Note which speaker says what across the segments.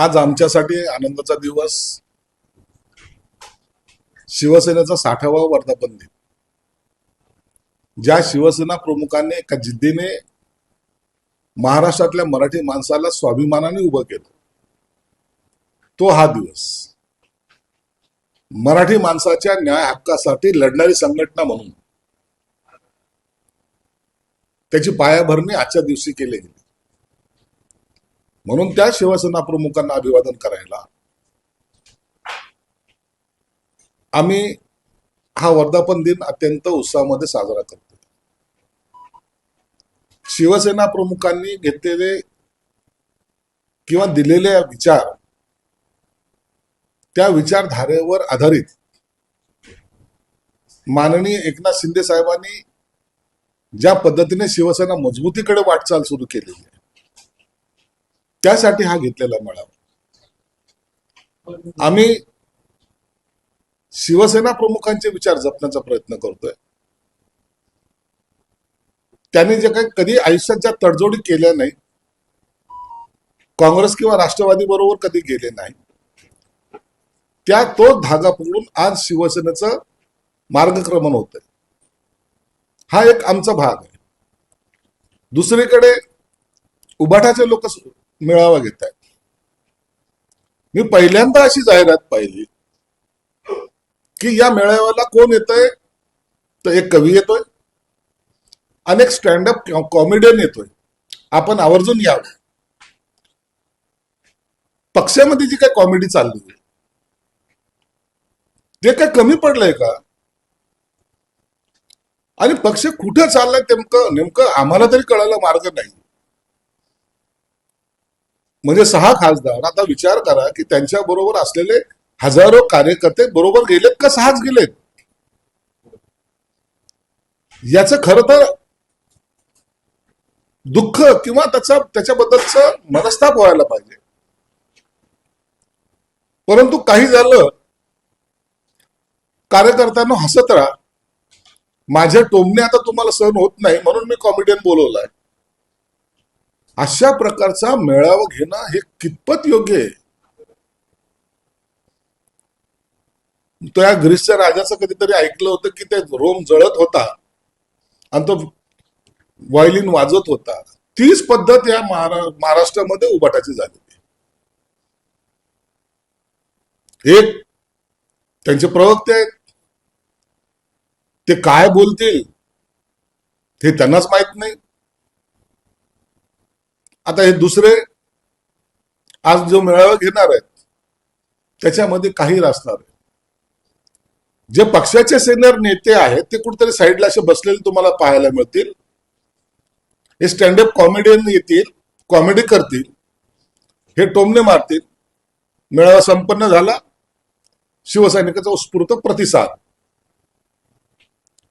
Speaker 1: आज आमच्यासाठी आनंदाचा दिवस. शिवसेनेचा 60वा वर्धापन दिन. ज्या शिवसेना प्रमुखांनी एका जिद्दीने महाराष्ट्रातल्या मराठी माणसाला स्वाभिमानाने उभं केलं, तो हा दिवस. मराठी माणसाच्या न्याय हक्कासाठी लढणारी संघटना म्हणून त्याची पायाभरणी आजच्या दिवशी केली गेली. म्हणून त्या शिवसेना प्रमुखांना अभिवादन करायला आम्ही हा वर्धापन दिन अत्यंत उत्साहामध्ये साजरा करतो. शिवसेना प्रमुखांनी घेतलेले किंवा दिलेले विचार, त्या विचारधारेवर आधारित माननीय एकनाथ शिंदे साहेबांनी ज्या पद्धतीने शिवसेना मजबूतीकडे वाटचाल सुरू केलेली आहे, त्यासाठी हा घेतलेला मेळावा. आम्ही शिवसेना प्रमुखांचे विचार जपण्याचा प्रयत्न करतोय. त्यांनी जे काही कधी आयुष्यात ज्या तडजोडी केल्या नाही, काँग्रेस किंवा राष्ट्रवादी बरोबर कधी गेले नाही, त्या तो धागा पकडून आज शिवसेनेचं मार्गक्रमण होत आहे. हा एक आमचा भाग आहे. दुसरीकडे उबाठाचे लोक मेळावा घेत आहेत. मी पहिल्यांदा अशी जाहिरात पाहिली की या मेळाव्याला कोण येतोय, तर एक कवी येतोय, अनेक स्टँडअप कॉमेडियन येतोय, आपण आवर्जून यावं. पक्षामध्ये जी काही कॉमेडी चालली आहे ते काय कमी पडलंय का? आणि पक्ष कुठे चाललाय नेमकं आम्हाला तरी कळायला मार्ग नाही. म्हणजे 6 खासदार, आता विचार करा की त्यांच्या बरोबर असलेले हजारो कार्यकर्ते बरोबर गेलेत का 6च गेलेत? याचं खरं तर दुःख किंवा त्याच्याबद्दलचं मनस्ताप व्हायला पाहिजे. परंतु काही झालं, कार्यकर्त्यांना हसत राहा, माझ्या टोमणे आता तुम्हाला सहन होत नाही म्हणून मी कॉमेडियन बोलवलाय. अशा प्रकारचा मेळावा घेणं हे कितपत योग्य आहे? तो या ग्रीसच्या राजाचं कधीतरी ऐकलं होतं की ते रोम जळत होता आणि तो व्हायोलिन वाजवत होता. तीच पद्धत या महाराष्ट्रामध्ये उबाटाची झालेली. एक त्यांचे प्रवक्ते आहेत, ते काय बोलतील हे त्यांनाच माहित नाही. आता हे दुसरे आज जो मेळावा घेणार आहेत त्याच्यामध्ये काही असणार आहे. जे पक्षाचे सिनियर नेते आहेत ते कुठेतरी साईडला असे बसलेले तुम्हाला पाहायला मिळतील. हे स्टँडअप कॉमेडियन येतील, कॉमेडी करतील, हे टोमणे मारतील. मेळावा संपन्न झाला, शिवसैनिकाचा उत्स्फूर्त प्रतिसाद.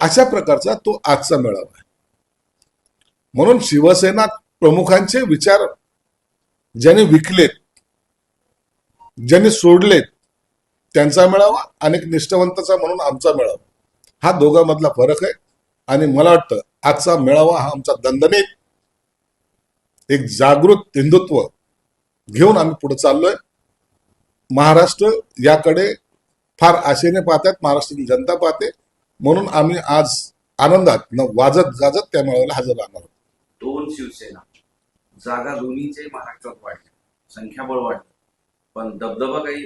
Speaker 1: अशा प्रकारचा तो आजचा मेळावा आहे. म्हणून शिवसेना प्रमुखांचे विचार ज्यांनी विकलेत, ज्यांनी सोडलेत, त्यांचा मेळावा आणि एक निष्ठावंताचा म्हणून आमचा मेळावा, हा दोघांमधला फरक आहे. आणि मला वाटतं आजचा मेळावा हा आमचा दणदणीत एक जागृत हिंदुत्व घेऊन आम्ही पुढे चाललोय. महाराष्ट्र याकडे फार आशेने पाहतात, महाराष्ट्राची जनता पाहते. म्हणून आम्ही आज आनंदात वाजत गाजत त्या मेळाव्याला हजर राहणार आहोत.
Speaker 2: 2 शिवसेना जागा दोन्हीचे महाराष्ट्रात वाढले, संख्याबळ वाढलं, पण दबदबा काही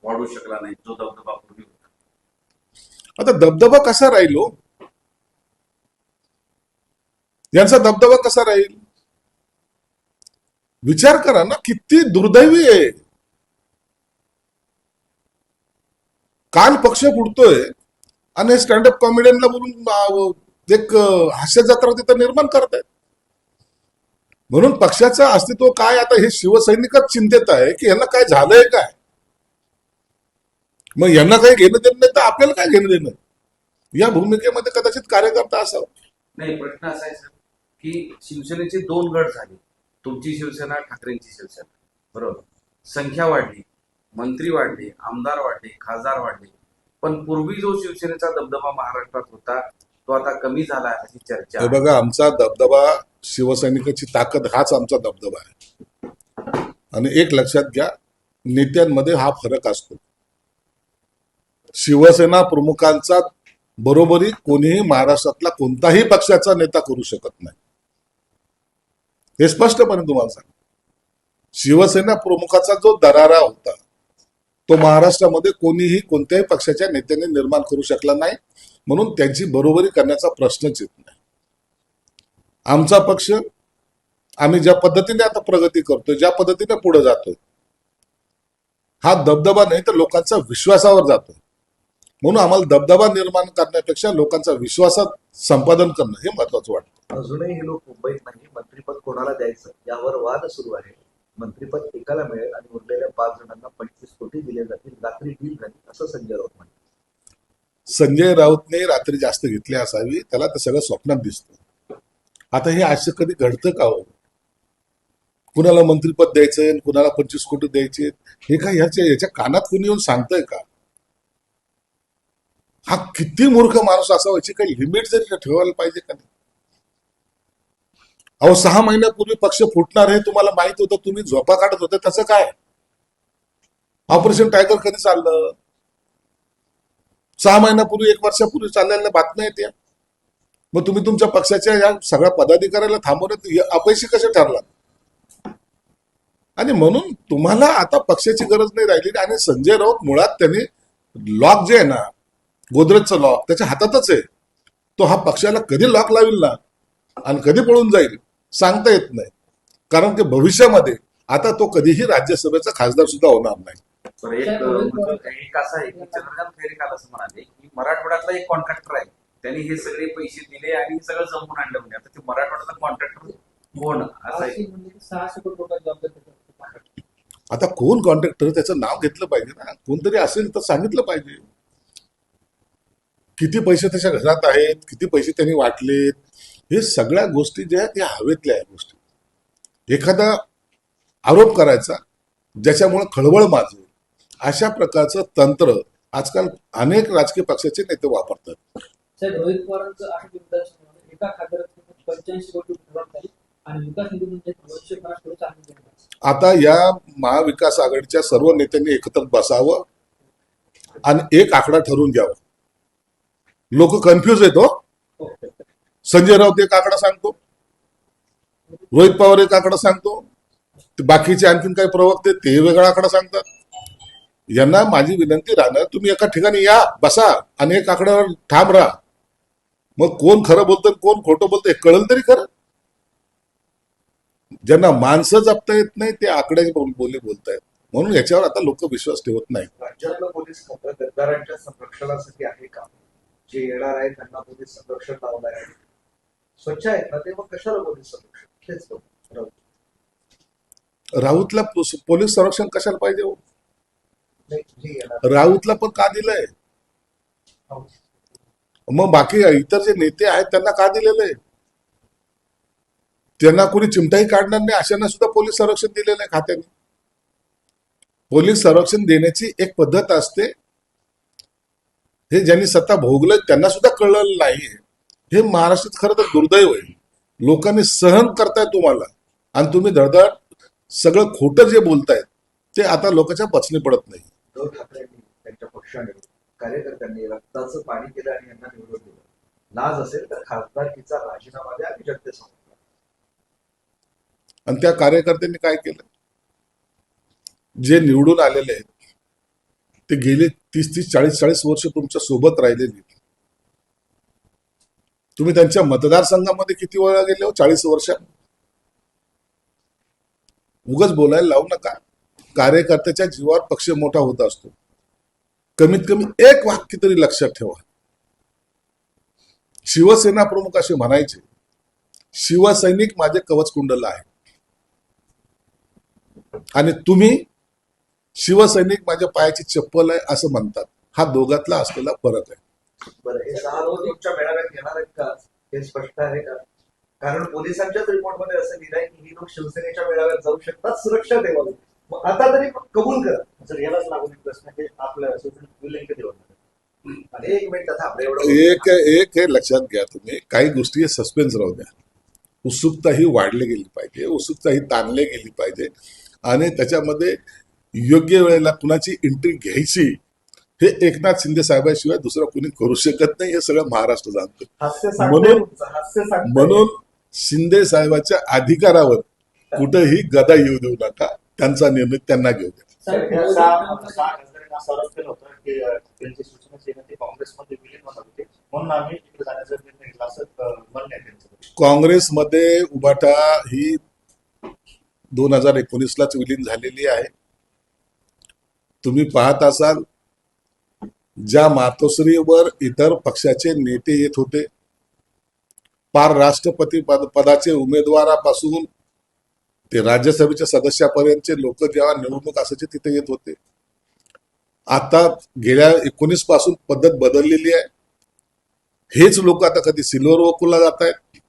Speaker 2: वाढू शकला नाही जो दबदबा पूर्वी होता.
Speaker 1: आता दबदबा कसा राहील हो? यांचा दबदबा कसा राहील? विचार करा ना, किती दुर्दैवी आहे. काल पक्ष फुटतोय आणि स्टँडअप कॉमेडियनला बोलून एक हास्य जत्रा तिथं निर्माण करतायत. म्हणून पक्षाचं अस्तित्व काय, आता हे शिवसैनिकच चिंतेत आहे की यांना काय झालंय काय. मग यांना काही घेणं देणं नाही तर आपल्याला काय घेणं देणं? या भूमिकेमध्ये कदाचित कार्यकर्ता असावा.
Speaker 2: नाही, प्रश्न असा आहे सर की शिवसेनेचे 2 गट झाले, तुमची शिवसेना, ठाकरेंची शिवसेना, बरोबर. संख्या वाढली, मंत्री वाढले, आमदार वाढले, खासदार वाढले, पण पूर्वी जो शिवसेनेचा दबदबा महाराष्ट्रात होता तो आता कमी झाला अशी चर्चा.
Speaker 1: हे बघा, आमचा दबदबा, शिवसैनिकाची ताकद हाच आमचा दबदबा आहे. आणि एक लक्षात घ्या, नेत्यांमध्ये हा फरक असतो. शिवसेना प्रमुखांचा बरोबरी कोणीही महाराष्ट्रातला कोणताही पक्षाचा नेता करू शकत नाही. हे स्पष्टपणे तुम्हाला सांग. शिवसेना प्रमुखाचा जो दरारा होता तो महाराष्ट्रामध्ये कोणीही कोणत्याही पक्षाच्या नेत्याने निर्माण करू शकला नाही. म्हणून त्यांची बरोबरी करण्याचा प्रश्नच येत नाही. आमचा पक्ष, आम्ही ज्या पद्धतीने आता प्रगती करतोय, ज्या पद्धतीने पुढे जातोय, हा दबदबा नाही तर लोकांचा विश्वासावर जातोय. म्हणून आम्हाला दबदबा निर्माण करण्यापेक्षा लोकांचा विश्वासात संपादन करणं हे महत्वाचं वाटतं.
Speaker 3: अजूनही हे लोक मुंबईत नाही. मंत्रिपद कोणाला द्यायचं यावर वाद सुरू आहे. मंत्रिपद एकाला मिळेल आणि उरलेल्या 5 जणांना 25 कोटी दिले जातील. रात्री डील झाली असं संजय राऊत म्हणतात.
Speaker 1: संजय राऊतने रात्री जास्त घेतली असावी, त्याला ते सगळं स्वप्नात दिसतं. आता हे असं कधी घडतं का हो? कुणाला मंत्रिपद द्यायचंय, कुणाला 25 कोटी द्यायचे, हे काय याच्या कानात कुणी येऊन सांगतंय का? हा किती मूर्ख माणूस असावा, याची काही लिमिट जरी ठेवायला पाहिजे का नाही? अहो 6 महिन्यापूर्वी पक्ष फुटणार हे तुम्हाला माहित होतं, तुम्ही झोपा काढत होते. त्याचं काय? ऑपरेशन टायगर कधी चाललं? 6 महिन्यापूर्वी, 1 वर्षापूर्वी चाललेल्या बातम्या येत्या. मग तुम्ही तुमच्या पक्षाच्या या सगळ्या पदाधिकाऱ्याला थांबवण्यात अपयशी कसे ठरला? आणि म्हणून तुम्हाला आता पक्षाची गरज नाही राहिली. आणि संजय राऊत मुळात त्यांनी लॉक जे आहे ना, गोदरेजचं लॉक त्याच्या हातातच आहे. तो हा पक्षाला कधी लॉक लावेल ना आणि कधी पळून जाईल सांगता येत नाही. कारण की भविष्यामध्ये आता तो कधीही राज्यसभेचा खासदार सुद्धा होणार नाही.
Speaker 2: तर एक असं आहे की चंद्रकांत खैरे काल असं म्हणाले की मराठवाड्यातला एक कॉन्ट्रॅक्टर आहे, त्यांनी हे सगळे पैसे दिले आणि सगळं जमवून आणलं म्हणजे. आता ते मराठवाड्यातला कॉन्ट्रॅक्टर कोण असं आहे?
Speaker 4: 600 कोटी रुपये जबाबदारी.
Speaker 1: आता कोण कॉन्ट्रॅक्टर त्याचं नाव घेतलं पाहिजे ना, कोणतरी असेल तर सांगितलं पाहिजे. किती पैसे त्याच्या घरात आहेत, किती पैसे त्यांनी वाटलेत, हे सगळ्या गोष्टी ज्या आहेत त्या हवेतल्या आहेत गोष्टी. एखादा आरोप करायचा ज्याच्यामुळे खळबळ माजेल, अशा प्रकारचं तंत्र आजकाल अनेक राजकीय पक्षाचे नेते वापरतात.
Speaker 4: साहेब, रोहित पवारांचं आहे विधानसभेमध्ये एका खासदारात 85 कोटी उभारण्यात आली आणि विकास निधी म्हणजे 250 कोटी चांगली देण्यात.
Speaker 1: आता या महाविकास आघाडीच्या सर्व नेत्यांनी एकत्र बसावं आणि एक आकडा ठरवून घ्यावा. लोक कन्फ्युज येतो. संजय राऊत एक आकडा सांगतो, रोहित पवार एक आकडा सांगतो, ते बाकीचे आणखीन काही प्रवक्ते ते वेगळा आकडा सांगतात. यांना माझी विनंती राहणार, तुम्ही एका ठिकाणी या, बसा आणि एक आकड्यावर ठाम राहा. मग कोण खरं बोलतं कोण खोटं बोलतं हे कळलं तरी खरं. ज्यांना माणसं जपता येत नाही ते आकड्याची बोली बोलतायत. म्हणून याच्यावर आता लोक विश्वास ठेवत नाही.
Speaker 3: राज्यातलं पोलीस खातं गद्दारांच्या संरक्षणासाठी आहे का? जे येणार आहे त्यांना पोलीस संरक्षण लावणार आहे. स्वच्छ आहेत ना ते, मग कशाला पोलीस संरक्षण? तेच राऊत.
Speaker 1: राऊतला पोलीस संरक्षण कशाला पाहिजे हो?
Speaker 3: नाही, जे येणार
Speaker 1: राऊतला पण का दिलंय? मग बाकी इतर जे नेते आहेत त्यांना का दिलेलं आहे? त्यांना कोणी चिमटाही काढणार नाही अशांना सुद्धा पोलीस संरक्षण दिलेलं आहे खात्याने. पोलीस संरक्षण देण्याची एक पद्धत असते. हे ज्यांनी सत्ता भोगलं त्यांना सुद्धा कळलेलं नाही. हे महाराष्ट्रात खरं तर दुर्दैव आहे. लोकांनी सहन करताय तुम्हाला आणि तुम्ही धडधड सगळं खोटं जे बोलतायत ते आता लोकांच्या पचनी पडत नाही.
Speaker 3: उद्धव ठाकरेंनी त्यांच्या पक्षाने कार्यकर्त्यांनी रक्ताचं पाणी केलं आणि यांना निवडून दिलं. लाज असेल तर खासदारकीचा राजीनामा द्या आणि जनतेसमोर.
Speaker 1: आणि त्या कार्यकर्त्यांनी काय केलं? जे निवडून आलेले आहेत ते गेले 30-30, 40-40 वर्ष तुमच्या सोबत राहिलेली. तुम्ही त्यांच्या मतदारसंघामध्ये किती वेळा गेले हो? 40 वर्षात. उगाच बोलायला लावू नका. कार्यकर्त्याच्या जीवावर पक्ष मोठा होत असतो. कमीत कमी एक वाक्य तरी लक्षात ठेवा. शिवसेना प्रमुख असे म्हणायचे, शिवसैनिक माझे कवच कुंडल आहे आणि तुम्ही शिवसैनिक माझ्या पायाची चप्पल आहे असं म्हणतात. हा दोघातला असलेला फरक आहे.
Speaker 3: बरं, हे 6 लोक तुमच्या मेळाव्यात येणार आहेत का हे स्पष्ट आहे का? कारण पोलिसांच्याच रिपोर्टमध्ये असं लिहिलंय की ही लोक शिवसेनेच्या मेळाव्यात जाऊ शकतात, सुरक्षा ठेवावी. मग आता तरी कबूल करा.
Speaker 5: जर यालाच लागून एक प्रश्न की आपल्या विलीन कधी होणार?
Speaker 3: आणि 1 मिनिट आता आपल्या एवढं
Speaker 1: एक हे लक्षात घ्या तुम्ही, काही गोष्टी सस्पेन्स राहू द्या. उत्सुकता ही वाढली गेली पाहिजे, उत्सुकता ही ताणली गेली पाहिजे आणि त्याच्यामध्ये योग्य वेळेला कुणाची एंट्री घ्यायची हे एकनाथ शिंदे साहेबांशिवाय दुसरं कुणी करू शकत नाही, हे सगळं महाराष्ट्र जाणतं.
Speaker 3: हास्य सांगताय
Speaker 1: म्हणून-
Speaker 3: तुमचं, हास्य सांगताय.
Speaker 1: म्हणून शिंदे साहेबाच्या अधिकारावर कुठेही गदा येऊ देऊ नका, त्यांचा निर्णय त्यांना घेऊ द्या.
Speaker 4: साहेब,
Speaker 5: सहा खासदारांनी असा आरोप केला होता की त्यांची शिवसेना सेना ते काँग्रेसमध्ये विलीन होणार होते, म्हणून आम्ही इकडे जाण्याचा निर्णय घेतला असं म्हणणं आहे त्यांचं.
Speaker 1: काँग्रेसमध्ये उबाटा ही 2019लाच विलीन झालेली आहे. तुम्ही पाहत असाल ज्या मातोश्रीवर इतर पक्षाचे नेते येत होते, पार राष्ट्रपती पदाचे उमेदवारापासून ते राज्यसभेच्या सदस्यापर्यंतचे लोक जेव्हा निवडणूक असायचे तिथे येत होते. आता गेल्या 19 पासून पद्धत बदललेली आहे. हेच लोक आता कधी सिल्वर वोकूला जात आहेत,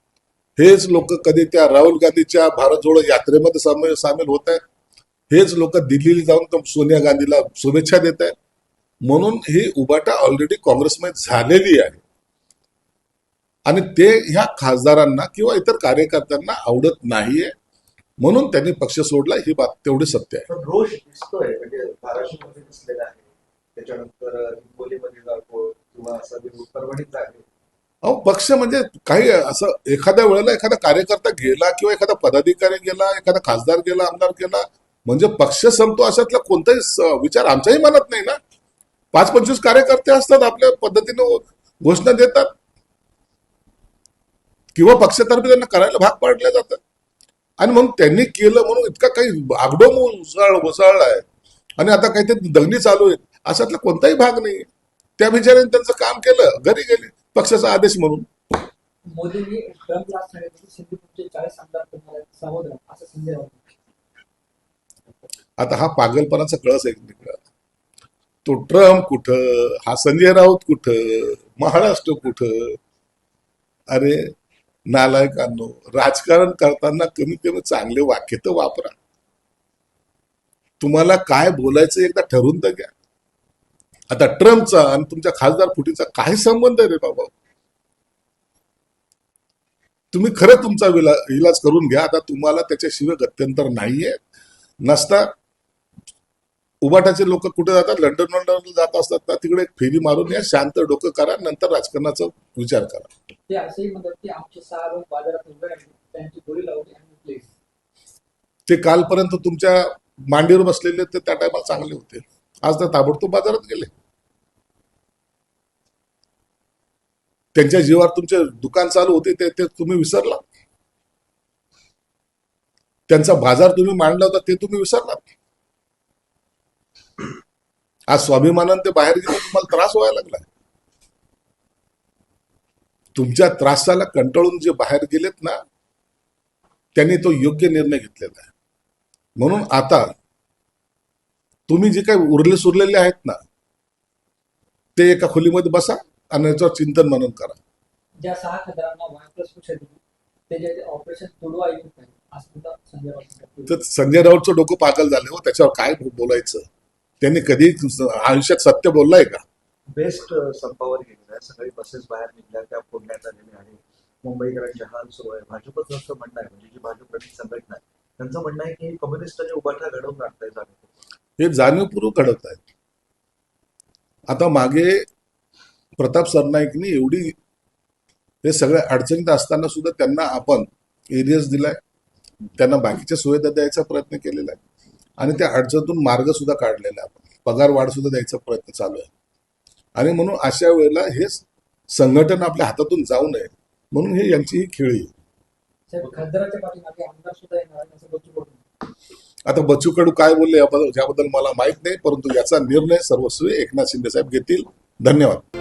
Speaker 1: हेच लोक कधी त्या राहुल गांधीच्या भारत जोडो यात्रेमध्ये सामील होत आहेत, हेच लोक दिल्लीला जाऊन सोनिया गांधीला शुभेच्छा देत आहेत. म्हणून ही उबाटा ऑलरेडी काँग्रेसमध्ये झालेली आहे आणि ते ह्या खासदारांना किंवा इतर कार्यकर्त्यांना आवडत नाहीये, म्हणून त्यांनी पक्ष सोडला. ही बात तेवढी सत्य आहे.
Speaker 3: पण रोष दिसतोय, म्हणजे धाराशिवमध्ये दिसलेला आहे, त्याच्यानंतर हिंगोलीमध्ये जातो किंवा असं परभणीत आहे.
Speaker 1: अहो, पक्ष म्हणजे काही असं एखाद्या वेळेला एखादा कार्यकर्ता गेला किंवा एखादा पदाधिकारी गेला, एखादा खासदार गेला, आमदार गेला म्हणजे पक्ष संपतो अशातला कोणताही विचार आमच्याही मनात नाही ना. 5-25 कार्यकर्ते असतात, आपल्या पद्धतीने घोषणा देतात किंवा पक्षातर्फे त्यांना करायला भाग पाडले जातात आणि म्हणून त्यांनी केलं म्हणून इतका काही आगडोम उसळला आहे आणि आता काही ते दंगली चालू आहेत अशातला कोणताही भाग नाही. त्या बिचाऱ्याने त्यांचं काम केलं, घरी गेले पक्षाचा आदेश म्हणून.
Speaker 4: मोदींनी ट्रम्पला सांगितलं की सिंधुदुर्गचे 40 आमदार तुम्हाला समुद्र असं संजय राऊत.
Speaker 1: आता हा पागलपणाचा कळस एक निघाला. तो ट्रम्प कुठं, हा संजय राऊत कुठं, महाराष्ट्र कुठं. अरे नालायकांनो, राजकारण करताना कमीत कमी चांगले वाक्य तर वापरा. तुम्हाला काय बोलायचं एकदा ठरवून तर घ्या. आता ट्रम्पचा आणि तुमच्या खासदार फुटीचा काय संबंध आहे रे बाबा? तुम्ही खरं तुमचा इलाज करून घ्या. आता तुम्हाला त्याच्याशिवाय गत्यंतर नाहीये. नसता उबाटाचे लोक कुठे जातात, लंडन जात असतात ना, तिकडे एक फेरी मारून या, शांत डोकं करा, नंतर राजकारणाचा विचार करा.
Speaker 4: ते असंही म्हणतात की आमचे 6 लोक बाजारात उभे राहिले, त्यांची गोळी लावली आणि प्लीज.
Speaker 1: ते कालपर्यंत तुमच्या मांडीवर बसलेले ते त्या टायमाला चांगले होते, आज तर ताबडतोब बाजारात गेले. त्यांच्या जीवावर तुमचे दुकान चालू होते ते तुम्ही विसरला. त्यांचा बाजार तुम्ही मांडला होता ते तुम्ही विसरलात. आज स्वाभिमानाने ते बाहेर गेले, तुम्हाला त्रास व्हायला लागला. तुमच्या त्रासाला कंटाळून जे बाहेर गेलेत ना, त्यांनी तो योग्य निर्णय घेतलेला आहे. म्हणून आता तुम्ही जे काही उरले सुरलेले आहेत ना, ते एका खोलीमध्ये बसा आणि याच्यावर चिंतन मनन करा.
Speaker 4: ज्या 6 खासदारांना वायप्लस पक्ष दिली ते जे ऑपरेशन तुडवा ऐकत नाही असं सुद्धा संजय राऊत.
Speaker 1: तर संजय राऊतचं डोकं पागल झालं हो, त्याच्यावर काय बोलायचं. त्यांनी कधी आयुष्यात सत्य बोललाय का?
Speaker 3: बेस्ट संपावर गेलेला आहे, सगळी बसेस बाहेर निघल्या, त्या फोडण्यात आलेल्या आहे, मुंबईकरांचे हाल सुरू आहे. भाजपचं असं म्हणणं आहे, म्हणजे जी भाजप संघटना आहे त्यांचं म्हणणं आहे की कम्युनिस्टांनी उभाठा घडवून आणताय जाणीव.
Speaker 1: हे जाणीवपूर्वक घडवत आहेत. आता मागे प्रताप सरनाईकनी एवढी हे सगळ्या अडचणीत असताना सुद्धा त्यांना आपण एरियस दिलाय, त्यांना बाकीच्या सुविधा द्यायचा प्रयत्न केलेला आहे आणि त्या अडचणीतून मार्ग सुद्धा काढलेला आहे. आपण पगार वाढ सुद्धा द्यायचा प्रयत्न चालू आहे आणि म्हणून अशा वेळेला हे संघटन आपल्या हातातून जाऊ नये म्हणून हे यांची ही खेळी आहे.
Speaker 4: साहेब, खासदाराच्या पाठीमागे आमदार सुद्धा येणार आहे असं बच्चू कडू.
Speaker 1: आता बच्चू कडू काय बोलले याबद्दल मला माहित नाही, परंतु याचा निर्णय सर्वस्वी एकनाथ शिंदे साहेब घेतील. धन्यवाद.